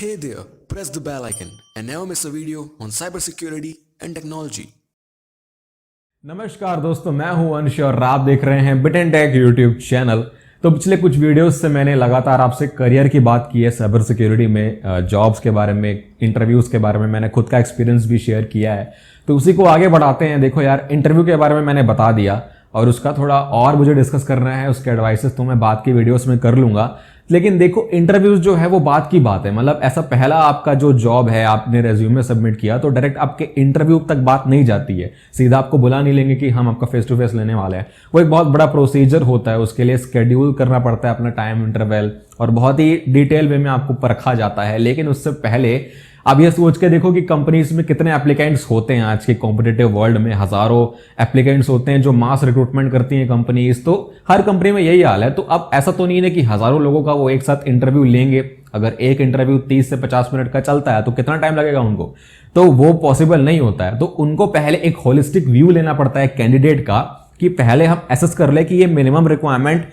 Hey there, press the bell icon and never miss a video on cybersecurity and technology. नमस्कार दोस्तों, मैं हूं अंश और आप देख रहे हैं bit and take YouTube channel. तो पिछले कुछ वीडियोस से मैंने लगातार आपसे करियर की बात की है, साइबर सिक्योरिटी में जॉब्स के बारे में, इंटरव्यूज के बारे में। मैंने खुद का एक्सपीरियंस भी शेयर किया है, तो उसी को आगे बढ़ाते हैं। देखो यार, इंटरव्यू के बारे में मैंने बता दिया और उसका थोड़ा और मुझे डिस्कस करना है, उसके एडवाइसेस तो मैं बाद की वीडियोस में कर लूंगा। लेकिन देखो, इंटरव्यूज जो है वो बात की बात है। मतलब ऐसा पहला आपका जो जॉब है, आपने रेज्यूमे सबमिट किया तो डायरेक्ट आपके इंटरव्यू तक बात नहीं जाती है, सीधा आपको बुला नहीं लेंगे कि हम आपका फेस टू फेस लेने वाले हैं। वो एक बहुत बड़ा प्रोसीजर होता है, उसके लिए स्केड्यूल करना पड़ता है अपना टाइम इंटरवल, और बहुत ही डिटेल वे में आपको परखा जाता है। लेकिन उससे पहले आप ये सोच के देखो कि कंपनीज में कितने एप्लीकेंट्स होते हैं। आज के कॉम्पिटिटिव वर्ल्ड में हजारों एप्लीकेंट्स होते हैं जो मास रिक्रूटमेंट करती हैं कंपनीज। तो हर कंपनी में यही हाल है। तो अब ऐसा तो नहीं है कि हजारों लोगों का वो एक साथ इंटरव्यू लेंगे। अगर एक इंटरव्यू 30 से 50 मिनट का चलता है तो कितना टाइम लगेगा उनको, तो वो पॉसिबल नहीं होता है। तो उनको पहले एक होलिस्टिक व्यू लेना पड़ता है कैंडिडेट का, कि पहले हम एसेस कर ले कि ये मिनिमम रिक्वायरमेंट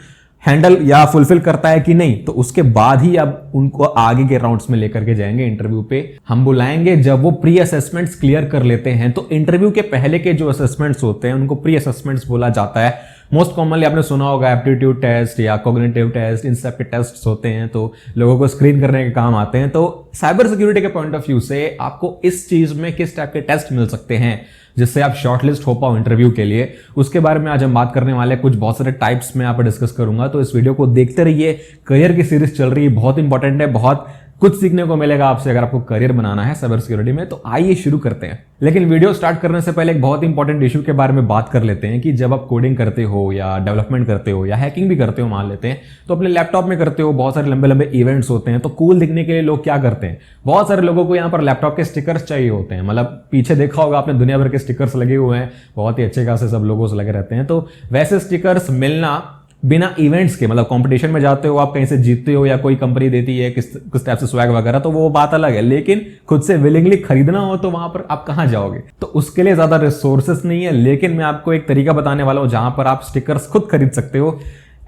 हैंडल या फुलफिल करता है कि नहीं। तो उसके बाद ही अब उनको आगे के राउंड्स में लेकर के जाएंगे। इंटरव्यू पे हम बुलाएंगे जब वो प्री असेसमेंट्स क्लियर कर लेते हैं। तो इंटरव्यू के पहले के जो असेसमेंट्स होते हैं उनको प्री असेसमेंट्स बोला जाता है। मोस्ट कॉमनली आपने सुना होगा एप्टीट्यूड टेस्ट या कॉग्निटिव टेस्ट, इन सब के टेस्ट होते हैं, तो लोगों को स्क्रीन करने के काम आते हैं। तो साइबर सिक्योरिटी के पॉइंट ऑफ व्यू से आपको इस चीज में किस टाइप के टेस्ट मिल सकते हैं जिससे आप शॉर्टलिस्ट हो पाओ इंटरव्यू के लिए, उसके बारे में आज हम बात करने वाले हैं। कुछ बहुत सारे टाइप्स में आप डिस्कस करूंगा, तो इस वीडियो को देखते रहिए। करियर की सीरीज चल रही है, बहुत इंपॉर्टेंट है, बहुत कुछ सीखने को मिलेगा आपसे अगर आपको करियर बनाना है साइबर सिक्योरिटी में। तो आइए शुरू करते हैं। लेकिन वीडियो स्टार्ट करने से पहले एक बहुत इंपॉर्टेंट इशू के बारे में बात कर लेते हैं कि जब आप कोडिंग करते हो या डेवलपमेंट करते हो या हैकिंग भी करते हो, मान लेते हैं, तो अपने लैपटॉप में करते हो। बहुत सारे लंबे लंबे इवेंट्स होते हैं, तो कूल दिखने के लिए लोग क्या करते हैं, बहुत सारे लोगों को यहाँ पर लैपटॉप के स्टिकर्स चाहिए होते हैं। मतलब पीछे देखा होगा आपने, दुनिया भर के स्टिकर्स लगे हुए हैं, बहुत ही अच्छे खासे सब लोगों से लगे रहते हैं। तो वैसे स्टिकर्स मिलना बिना इवेंट्स के, मतलब कंपटीशन में जाते हो, आप कहीं से जीतते हो या कोई कंपनी देती है किस टाइप से स्वैग वगैरह, तो वो बात अलग है। लेकिन खुद से विलिंगली खरीदना हो तो वहां पर आप कहां जाओगे, तो उसके लिए ज्यादा रिसोर्सेस नहीं है। लेकिन मैं आपको एक तरीका बताने वाला हूं जहां पर आप स्टिकर्स खुद खरीद सकते हो।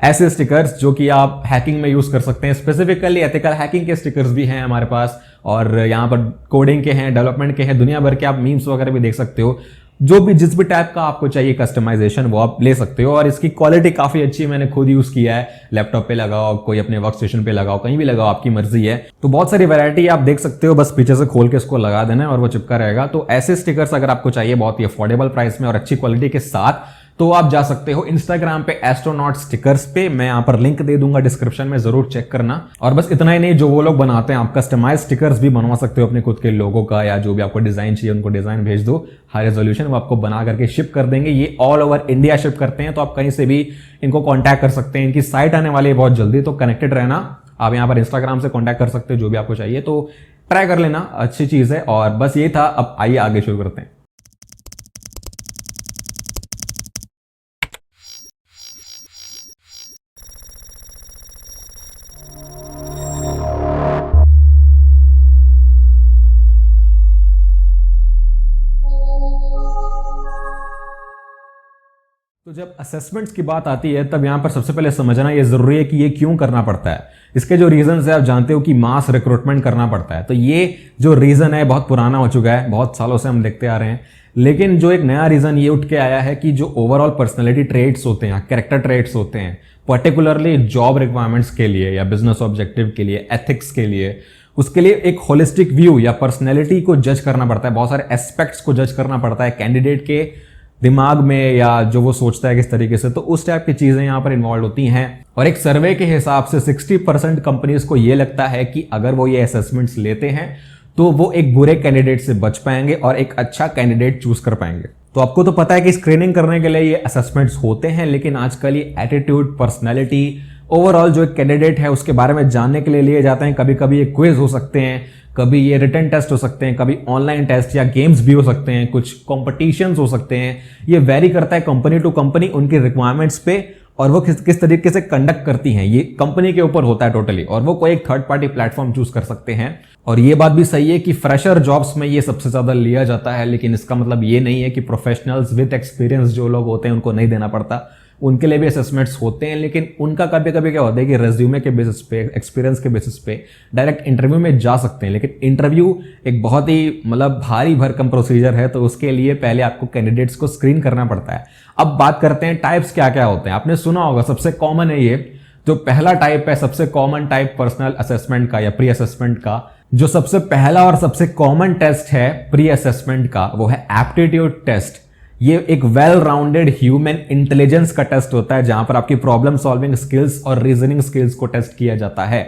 ऐसे स्टिकर्स जो कि आप हैकिंग में यूज कर सकते हैं। स्पेसिफिकली एथिकल हैकिंग के स्टिकर्स भी हैं हमारे पास, और यहाँ पर कोडिंग के हैं, डेवलपमेंट के हैं, दुनिया भर के आप मीम्स वगैरह भी देख सकते हो। जो भी जिस भी टाइप का आपको चाहिए कस्टमाइजेशन, वो आप ले सकते हो। और इसकी क्वालिटी काफी अच्छी है, मैंने खुद यूज किया है। लैपटॉप पे लगाओ, कोई अपने वर्क स्टेशन पे लगाओ, कहीं भी लगाओ, आपकी मर्जी है। तो बहुत सारी वैरायटी आप देख सकते हो, बस पीछे से खोल के इसको लगा देना है और वो चिपका रहेगा। तो ऐसे स्टिकर्स अगर आपको चाहिए बहुत ही अफोर्डेबल प्राइस में और अच्छी क्वालिटी के साथ, तो आप जा सकते हो इंस्टाग्राम पे एस्ट्रोनॉट स्टिकर्स पे। मैं यहां पर लिंक दे दूंगा डिस्क्रिप्शन में, जरूर चेक करना। और बस इतना ही नहीं, जो वो लोग बनाते हैं, आप कस्टमाइज स्टिकर्स भी बनवा सकते हो अपने खुद के लोगों का, या जो भी आपको डिजाइन चाहिए उनको डिजाइन भेज दो, हाई रेजोल्यूशन, वो आपको बना करके शिप कर देंगे। ये ऑल ओवर इंडिया शिप करते हैं, तो आप कहीं से भी इनको कॉन्टैक्ट कर सकते हैं। इनकी साइट आने वाली है बहुत जल्दी, तो कनेक्टेड रहना। आप यहाँ पर इंस्टाग्राम से कॉन्टैक्ट कर सकते हो, जो भी आपको चाहिए तो ट्राई कर लेना, अच्छी चीज है। और बस ये था, अब आइए आगे शुरू करते हैं। तो जब असेसमेंट्स की बात आती है, तब यहां पर सबसे पहले समझना यह जरूरी है कि ये क्यों करना पड़ता है। इसके जो रीजन है, आप जानते हो कि मास रिक्रूटमेंट करना पड़ता है। तो ये जो रीजन है बहुत पुराना हो चुका है, बहुत सालों से हम देखते आ रहे हैं। लेकिन जो एक नया रीजन ये उठ के आया है कि जो ओवरऑल पर्सनैलिटी ट्रेट्स होते हैं, कैरेक्टर ट्रेट्स होते हैं, पर्टिकुलरली जॉब रिक्वायरमेंट्स के लिए या बिजनेस ऑब्जेक्टिव के लिए, एथिक्स के लिए, उसके लिए एक होलिस्टिक व्यू या पर्सनैलिटी को जज करना पड़ता है। बहुत सारे एस्पेक्ट्स को जज करना पड़ता है कैंडिडेट के दिमाग में, या जो वो सोचता है किस तरीके से। तो उस टाइप की चीजें यहां पर इन्वॉल्व होती हैं। और एक सर्वे के हिसाब से 60% कंपनीज को ये लगता है कि अगर वो ये असेसमेंट्स लेते हैं तो वो एक बुरे कैंडिडेट से बच पाएंगे और एक अच्छा कैंडिडेट चूज कर पाएंगे। तो आपको तो पता है कि स्क्रीनिंग करने के लिए ये असेसमेंट्स होते हैं, लेकिन आजकल ये एटीट्यूड, पर्सनैलिटी, ओवरऑल जो एक कैंडिडेट है उसके बारे में जानने के लिए लिए जाते हैं। कभी कभी ये क्विज हो सकते हैं, कभी ये रिटन टेस्ट हो सकते हैं, कभी ऑनलाइन टेस्ट या गेम्स भी हो सकते हैं, कुछ कॉम्पिटिशन्स हो सकते हैं। ये वेरी करता है कंपनी टू कंपनी, उनकी रिक्वायरमेंट्स पे, और वो किस तरीके से कंडक्ट करती हैं, ये कंपनी के ऊपर होता है टोटली। और वो कोई एक थर्ड पार्टी प्लेटफॉर्म चूज कर सकते हैं। और ये बात भी सही है कि फ्रेशर जॉब्स में ये सबसे ज्यादा लिया जाता है, लेकिन इसका मतलब ये नहीं है कि प्रोफेशनल्स विद एक्सपीरियंस जो लोग होते हैं उनको नहीं देना पड़ता। उनके लिए भी असेसमेंट्स होते हैं, लेकिन उनका कभी कभी क्या होता है कि रेज्यूमे के बेसिस पे, एक्सपीरियंस के बेसिस पे डायरेक्ट इंटरव्यू में जा सकते हैं। लेकिन इंटरव्यू एक बहुत ही मतलब भारी भरकम प्रोसीजर है, तो उसके लिए पहले आपको कैंडिडेट्स को स्क्रीन करना पड़ता है। अब बात करते हैं टाइप्स क्या क्या होते हैं। आपने सुना होगा सबसे कॉमन है ये जो पहला टाइप है, सबसे कॉमन टाइप पर्सनल असेसमेंट का या प्री असेसमेंट का। जो सबसे पहला और सबसे कॉमन टेस्ट है प्री असेसमेंट का वो है एप्टीट्यूड टेस्ट। ये एक वेल राउंडेड ह्यूमन इंटेलिजेंस का टेस्ट होता है जहां पर आपकी प्रॉब्लम सॉल्विंग स्किल्स और रीजनिंग स्किल्स को टेस्ट किया जाता है।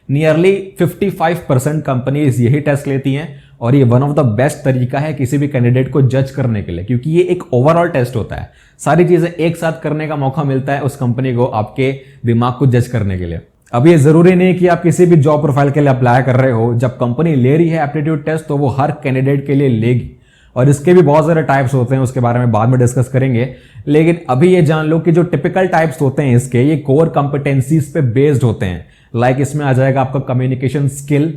नियरली 55% कंपनीज यही टेस्ट लेती हैं और ये वन ऑफ द बेस्ट तरीका है किसी भी कैंडिडेट को जज करने के लिए, क्योंकि ये एक ओवरऑल टेस्ट होता है। सारी चीजें एक साथ करने का मौका मिलता है उस कंपनी को आपके दिमाग को जज करने के लिए। अब ये जरूरी नहीं कि आप किसी भी जॉब प्रोफाइल के लिए अप्लाई कर रहे हो, जब कंपनी ले रही है एप्टीट्यूड टेस्ट तो वो हर कैंडिडेट के लिए लेगी। और इसके भी बहुत सारे टाइप्स होते हैं, उसके बारे में बाद में डिस्कस करेंगे। लेकिन अभी ये जान लो कि जो टिपिकल टाइप्स होते हैं इसके, ये कोर कंपिटेंसीज पे बेस्ड होते हैं। लाइक इसमें आ जाएगा आपका कम्युनिकेशन स्किल,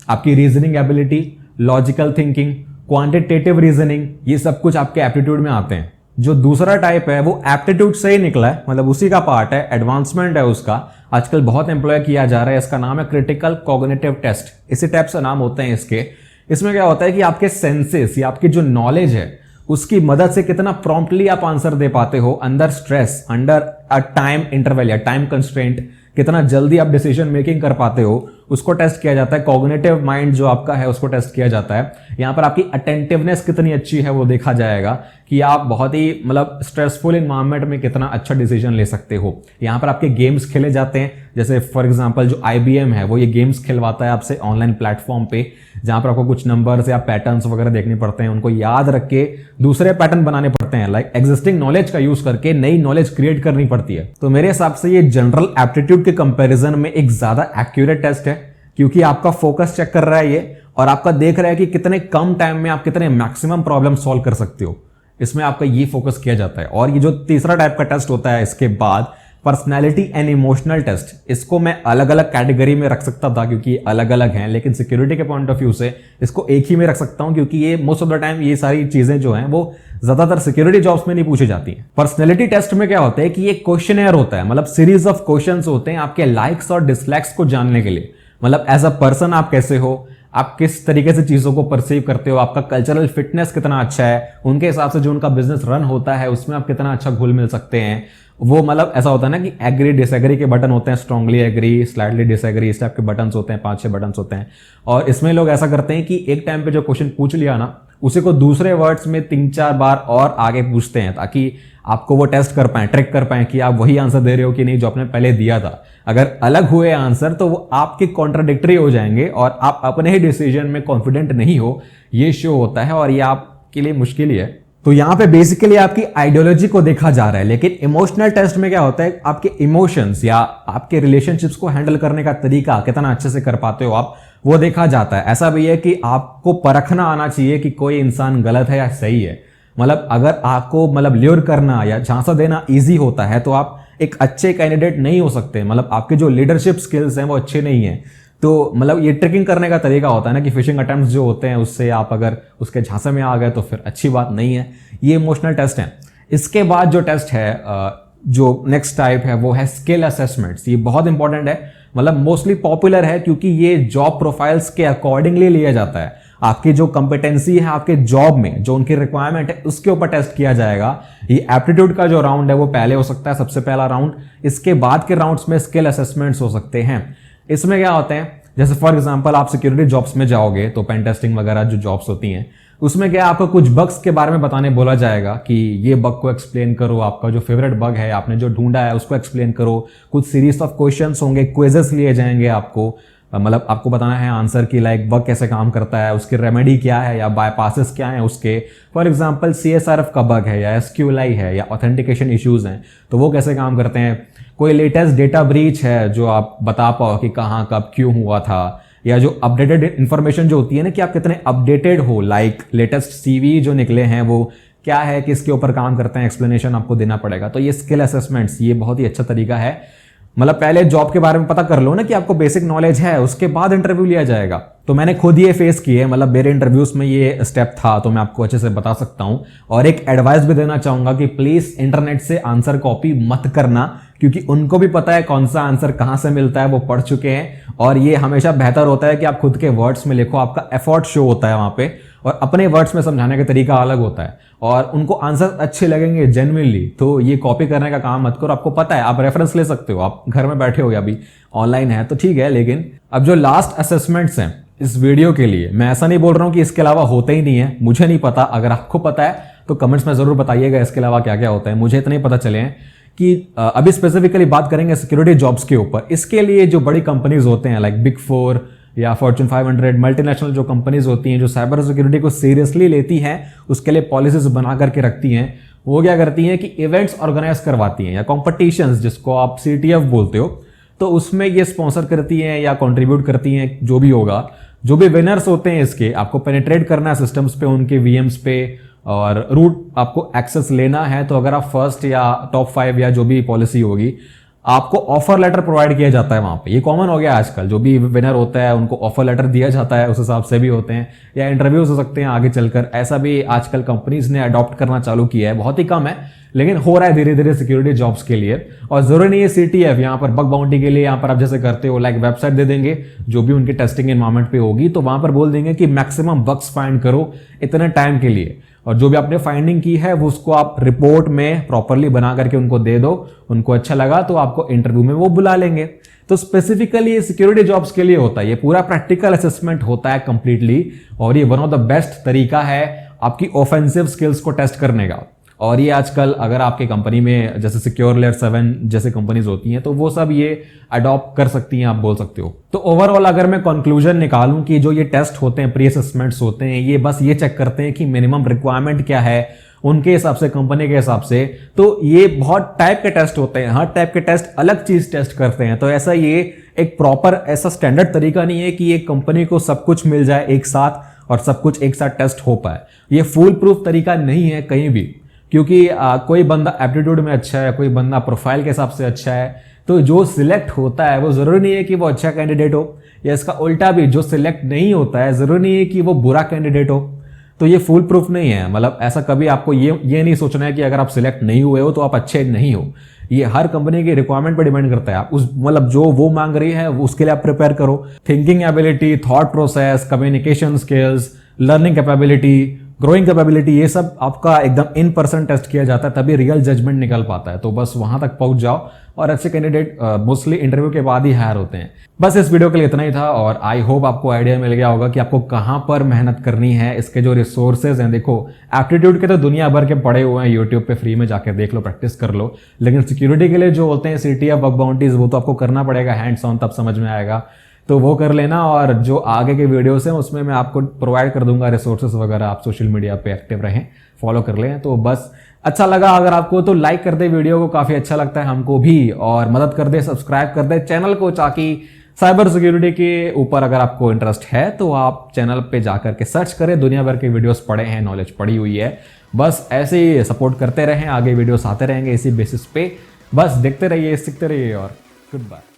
आपकी reasoning ability, logical thinking, quantitative reasoning, ये सब कुछ आपके एप्टीट्यूड में आते हैं। जो दूसरा टाइप है वो एप्टीट्यूड से ही निकला है, मतलब उसी का पार्ट है, एडवांसमेंट है उसका। आजकल बहुत एम्प्लॉय किया जा रहा है, इसका नाम है क्रिटिकल कॉग्निटिव टेस्ट। इसी टाइप से नाम होते हैं इसके। इसमें क्या होता है कि आपके सेंसेस या आपकी जो नॉलेज है उसकी मदद से कितना प्रॉम्प्टली आप आंसर दे पाते हो under stress, under a time interval या टाइम कंस्ट्रेंट, कितना जल्दी आप डिसीजन मेकिंग कर पाते हो, उसको टेस्ट किया जाता है। कॉग्निटिव माइंड जो आपका है उसको टेस्ट किया जाता है। यहाँ पर आपकी अटेंटिवनेस कितनी अच्छी है वो देखा जाएगा कि आप बहुत ही मतलब स्ट्रेसफुल इन्वायरमेंट में कितना अच्छा डिसीजन ले सकते हो। यहाँ पर आपके गेम्स खेले जाते हैं, जैसे फॉर एग्जांपल जो IBM है वो ये गेम्स खिलवाता है आपसे ऑनलाइन प्लेटफॉर्म पे, जहां पर आपको कुछ नंबर्स या पैटर्न्स वगैरह देखने पड़ते हैं, उनको याद रख के दूसरे पैटर्न बनाने पड़ते हैं। लाइक एग्जिस्टिंग नॉलेज का यूज करके नई नॉलेज क्रिएट करनी पड़ती है। तो मेरे हिसाब से ये जनरल एप्टीट्यूड के कंपैरिजन में एक ज्यादा एक्यूरेट टेस्ट है, क्योंकि आपका फोकस चेक कर रहा है ये, और आपका देख रहा है कि कितने कम टाइम में आप कितने मैक्सिमम प्रॉब्लम सॉल्व कर सकते हो। इसमें आपका ये फोकस किया जाता है। और ये जो तीसरा टाइप का टेस्ट होता है इसके बाद, पर्सनैलिटी एंड इमोशनल टेस्ट, इसको मैं अलग अलग कैटेगरी में रख सकता था क्योंकि अलग अलग हैं, लेकिन सिक्योरिटी के पॉइंट ऑफ व्यू से इसको एक ही में रख सकता हूं, क्योंकि ये मोस्ट ऑफ द टाइम ये सारी चीजें जो हैं वो ज्यादातर सिक्योरिटी जॉब्स में नहीं पूछी जाती हैं। पर्सनैलिटी टेस्ट में क्या होता है कि ये क्वेश्चनेयर होता है, मतलब सीरीज ऑफ क्वेश्चंस होते हैं आपके लाइक्स और डिसलाइक्स को जानने के लिए। मतलब एज अ पर्सन आप कैसे हो, आप किस तरीके से चीजों को परसीव करते हो, आपका कल्चरल फिटनेस कितना अच्छा है, उनके हिसाब से जो उनका बिजनेस रन होता है उसमें आप कितना अच्छा घुल मिल सकते हैं। वो मतलब ऐसा होता है ना कि एग्री डिसएग्री के बटन होते हैं, स्ट्रांगली एग्री, स्लाइटली डिसएग्री, इस टाइप के बटन्स होते हैं, 5-6 बटन्स होते हैं। और इसमें लोग ऐसा करते हैं कि एक टाइम पे जो क्वेश्चन पूछ लिया ना, उसी को दूसरे वर्ड्स में 3-4 बार और आगे पूछते हैं, ताकि आपको वो टेस्ट कर पाए, ट्रैक कर पाए कि आप वही आंसर दे रहे हो कि नहीं जो आपने पहले दिया था। अगर अलग हुए आंसर तो वो आपके कॉन्ट्राडिक्टरी हो जाएंगे और आप अपने ही डिसीजन में कॉन्फिडेंट नहीं हो, ये शो होता है और ये आपके लिए मुश्किल ही है। तो यहां पे बेसिकली आपकी आइडियोलॉजी को देखा जा रहा है। लेकिन इमोशनल टेस्ट में क्या होता है, आपके इमोशंस या आपके रिलेशनशिप्स को हैंडल करने का तरीका कितना अच्छे से कर पाते हो आप, वो देखा जाता है। ऐसा भी है कि आपको परखना आना चाहिए कि कोई इंसान गलत है या सही है। मतलब अगर आपको मतलब ल्योर करना या झांसा देना इजी होता है तो आप एक अच्छे कैंडिडेट नहीं हो सकते। मतलब आपके जो लीडरशिप स्किल्स हैं वो अच्छे नहीं हैं। तो मतलब ये ट्रिकिंग करने का तरीका होता है ना कि फिशिंग अटेम्प्ट्स जो होते हैं उससे आप अगर उसके झांसे में आ गए तो फिर अच्छी बात नहीं है। ये इमोशनल टेस्ट है। इसके बाद जो टेस्ट है, जो नेक्स्ट टाइप है वो है स्किल असेसमेंट्स। ये बहुत इंपॉर्टेंट है, मतलब मोस्टली पॉपुलर है क्योंकि ये जॉब प्रोफाइल्स के अकॉर्डिंगली लिया जाता है। आपकी जो कंपिटेंसी है आपके जॉब में, जो उनकी रिक्वायरमेंट है उसके ऊपर टेस्ट किया जाएगा। ये एप्टीट्यूड का जो राउंड है वो पहले हो सकता है, सबसे पहला राउंड। इसके बाद के राउंड्स में स्किल असेसमेंट्स हो सकते हैं। इसमें क्या होते हैं, जैसे फॉर एग्जांपल आप सिक्योरिटी जॉब्स में जाओगे तो पेन टेस्टिंग वगैरह जो जॉब्स होती हैं उसमें क्या आपको कुछ बग्स के बारे में बताने बोला जाएगा कि ये बग को एक्सप्लेन करो, आपका जो फेवरेट बग है आपने जो ढूंढा है उसको एक्सप्लेन करो। कुछ सीरीज ऑफ क्वेश्चंस होंगे, क्विजेस लिए जाएंगे आपको, मतलब आपको बताना है आंसर की, लाइक बग कैसे काम करता है, उसकी रेमेडी क्या है या बायपासेस क्या है उसके। फॉर एग्जांपल CSRF का बग है या SQLI है या ऑथेंटिकेशन इश्यूज हैं तो वो कैसे काम करते हैं। कोई लेटेस्ट डेटा ब्रीच है जो आप बता पाओ कि कहाँ कब क्यों हुआ था, या जो अपडेटेड इन्फॉर्मेशन जो होती है ना कि आप कितने अपडेटेड हो, लाइक लेटेस्ट CV जो निकले हैं वो क्या है, किसके ऊपर काम करते हैं, एक्सप्लेनेशन आपको देना पड़ेगा। तो ये स्किल असेसमेंट्स ये बहुत ही अच्छा तरीका है। मतलब पहले जॉब के बारे में पता कर लो ना कि आपको बेसिक नॉलेज है, उसके बाद इंटरव्यू लिया जाएगा। तो मैंने खुद ये फेस किए, मतलब मेरे इंटरव्यूज में ये स्टेप था, तो मैं आपको अच्छे से बता सकता हूं। और एक एडवाइस भी देना चाहूंगा कि प्लीज इंटरनेट से आंसर कॉपी मत करना, क्योंकि उनको भी पता है कौन सा आंसर कहां से मिलता है, वो पढ़ चुके हैं। और ये हमेशा बेहतर होता है कि आप खुद के वर्ड्स में लिखो, आपका एफर्ट शो होता है वहां पे, और अपने वर्ड्स में समझाने का तरीका अलग होता है और उनको आंसर अच्छे लगेंगे जेन्युइनली। तो ये कॉपी करने का काम मत करो, आपको पता है, आप रेफरेंस ले सकते हो, आप घर में बैठे हो या अभी ऑनलाइन है तो ठीक है। लेकिन अब जो लास्ट असेसमेंट्स हैं इस वीडियो के लिए, मैं ऐसा नहीं बोल रहा हूं कि इसके अलावा होते ही नहीं है, मुझे नहीं पता, अगर आपको पता है तो कमेंट्स में जरूर बताइएगा इसके अलावा क्या क्या होता है। मुझे इतना ही पता चले हैं कि अभी स्पेसिफिकली बात करेंगे सिक्योरिटी जॉब्स के ऊपर। इसके लिए जो बड़ी कंपनीज होते हैं लाइक बिग 4 या फॉर्च्यून 500 मल्टीनेशनल जो कंपनीज होती हैं जो साइबर सिक्योरिटी को सीरियसली लेती हैं, उसके लिए पॉलिसीज बना करके रखती हैं, वो क्या करती हैं कि इवेंट्स ऑर्गेनाइज करवाती हैं या कॉम्पिटिशन्स जिसको आप CTF बोलते हो, तो उसमें ये स्पॉन्सर करती हैं या कंट्रीब्यूट करती हैं, जो भी होगा। जो भी विनर्स होते हैं इसके, आपको पेनिट्रेट करना है सिस्टम्स पे, उनके VMs पे, और रूट आपको एक्सेस लेना है। तो अगर आप फर्स्ट या टॉप 5 या जो भी पॉलिसी होगी, आपको ऑफर लेटर प्रोवाइड किया जाता है वहां पे। ये कॉमन हो गया आजकल, जो भी विनर होता है उनको ऑफर लेटर दिया जाता है, उस हिसाब से भी होते हैं, या इंटरव्यूज हो सकते हैं आगे चलकर। ऐसा भी आजकल कंपनीज ने अडॉप्ट करना चालू किया है, बहुत ही कम है लेकिन हो रहा है धीरे धीरे सिक्योरिटी जॉब्स के लिए। और जरूरी नहीं है CTF, यहाँ पर बग बाउंटी के लिए यहाँ पर आप जैसे करते हो लाइक वेबसाइट दे देंगे जो भी उनकी टेस्टिंग एनवायरमेंट पे होगी, तो वहां पर बोल देंगे कि मैक्सिमम बग्स फाइंड करो इतने टाइम के लिए, और जो भी आपने फाइंडिंग की है वो उसको आप रिपोर्ट में प्रॉपरली बना करके उनको दे दो। उनको अच्छा लगा तो आपको इंटरव्यू में वो बुला लेंगे। तो स्पेसिफिकली ये सिक्योरिटी जॉब्स के लिए होता है, ये पूरा प्रैक्टिकल असेसमेंट होता है कंप्लीटली, और ये वन ऑफ द बेस्ट तरीका है आपकी ऑफेंसिव स्किल्स को टेस्ट करने का। और ये आजकल अगर आपके कंपनी में जैसे सिक्योर लेयर 7 जैसे कंपनीज होती हैं तो वो सब ये अडॉप्ट कर सकती हैं, आप बोल सकते हो। तो ओवरऑल अगर मैं कंक्लूजन निकालूं कि जो ये टेस्ट होते हैं, प्री असेसमेंट्स होते हैं, ये बस ये चेक करते हैं कि मिनिमम रिक्वायरमेंट क्या है उनके हिसाब से, कंपनी के हिसाब से। तो ये बहुत टाइप के टेस्ट होते हैं, हर टाइप के टेस्ट अलग चीज टेस्ट करते हैं। तो ऐसा ये एक प्रॉपर ऐसा स्टैंडर्ड तरीका नहीं है कि एक कंपनी को सब कुछ मिल जाए एक साथ और सब कुछ एक साथ टेस्ट हो पाए। ये फुल प्रूफ तरीका नहीं है कहीं भी, क्योंकि कोई बंदा एप्टीट्यूड में अच्छा है, कोई बंदा प्रोफाइल के हिसाब से अच्छा है, तो जो सिलेक्ट होता है वो जरूरी नहीं है कि वो अच्छा कैंडिडेट हो, या इसका उल्टा भी जो सिलेक्ट नहीं होता है जरूरी नहीं है कि वो बुरा कैंडिडेट हो। तो ये फुल प्रूफ नहीं है, मतलब ऐसा कभी आपको ये नहीं सोचना है कि अगर आप सिलेक्ट नहीं हुए हो तो आप अच्छे नहीं हो। ये हर कंपनी की रिक्वायरमेंट पर डिपेंड करता है। आप उस मतलब जो वो मांग रही है उसके लिए आप प्रिपेयर करो। Thinking ability, thought process, communication skills, learning capability, growing capability, ये सब आपका एकदम इन पर्सन टेस्ट किया जाता है, तभी रियल जजमेंट निकल पाता है। तो बस वहां तक पहुंच जाओ, और अच्छे कैंडिडेट मोस्टली इंटरव्यू के बाद ही हायर होते हैं। बस इस वीडियो के लिए इतना ही था, और आई होप आपको आइडिया मिल गया होगा कि आपको कहां पर मेहनत करनी है। इसके जो रिसोर्सेज हैं, देखो एप्टीट्यूड के तो दुनिया भर के पड़े हुए हैं, यूट्यूब पे फ्री में जाकर देख लो, प्रैक्टिस कर लो। लेकिन सिक्योरिटी के लिए जो होते हैं CTF, बग बाउंटीज, वो तो आपको करना पड़ेगा हैंड्स ऑन, तब समझ में आएगा। तो वो कर लेना, और जो आगे के वीडियोस हैं उसमें मैं आपको प्रोवाइड कर दूंगा रिसोर्सेज वगैरह, आप सोशल मीडिया पे एक्टिव रहें, फॉलो कर लें। तो बस अच्छा लगा अगर आपको तो लाइक कर दे वीडियो को, काफी अच्छा लगता है हमको भी, और मदद कर दे, सब्सक्राइब कर दे चैनल को, ताकि साइबर सिक्योरिटी के ऊपर अगर आपको इंटरेस्ट है तो आप चैनल पे जाकर के सर्च करें, दुनिया भर के वीडियोस पड़े हैं, नॉलेज पड़ी हुई है। बस ऐसे ही सपोर्ट करते रहें, आगे वीडियोस आते रहेंगे इसी बेसिस पे। बस देखते रहिए, सीखते रहिए, और गुड बाय।